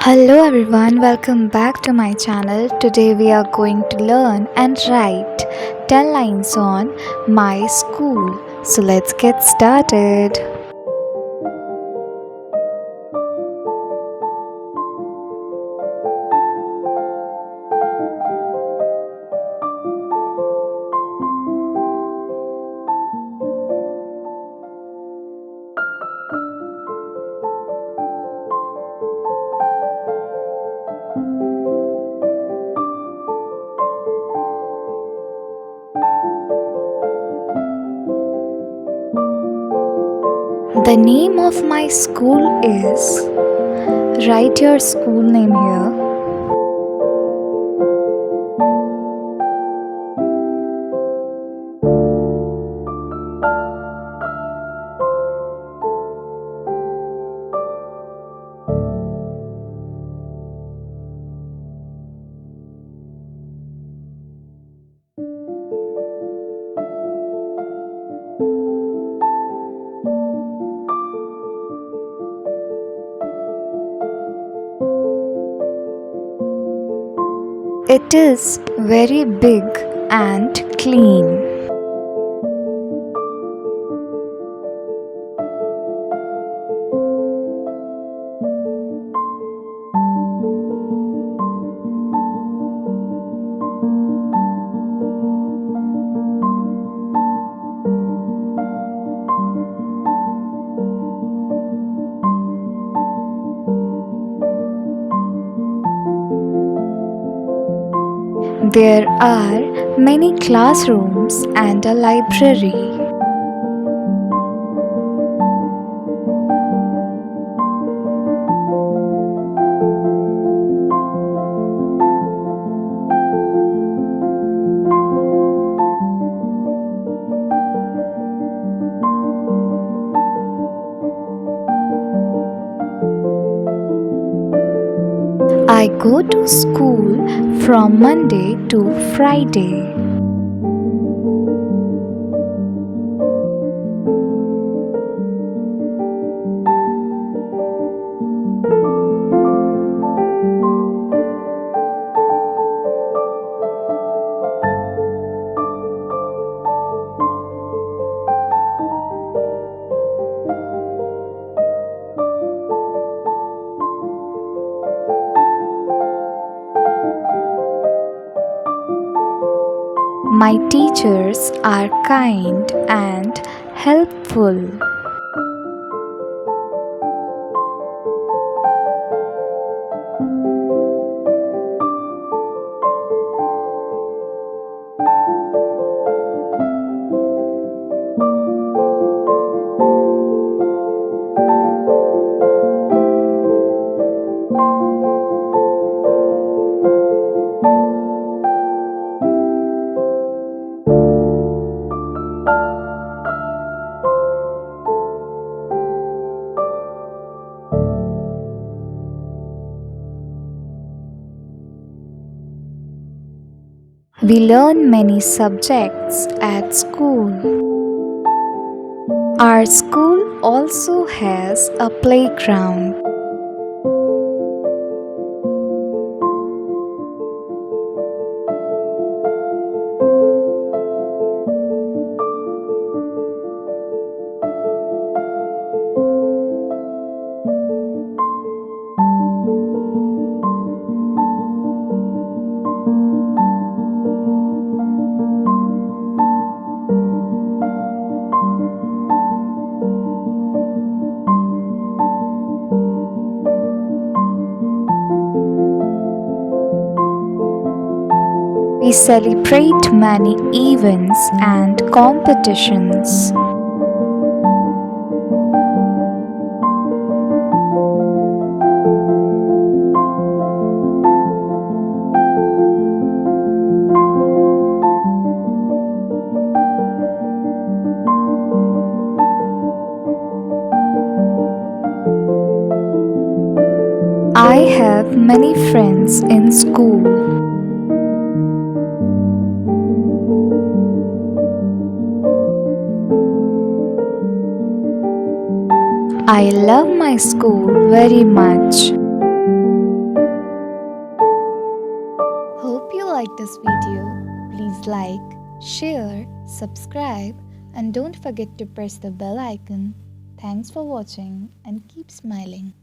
Hello everyone, welcome back to my channel. Today we are going to learn and write 10 lines on my school. So let's get started. The name of my school is, write your school name here. It is very big and clean. There are many classrooms and a library. I go to school from Monday to Friday. My teachers are kind and helpful. We learn many subjects at school. Our school also has a playground. We celebrate many events and competitions. I have many friends in school. I love my school very much. like this video, please like, share, subscribe, and don't forget to press the bell icon. Thanks for watching and keep smiling.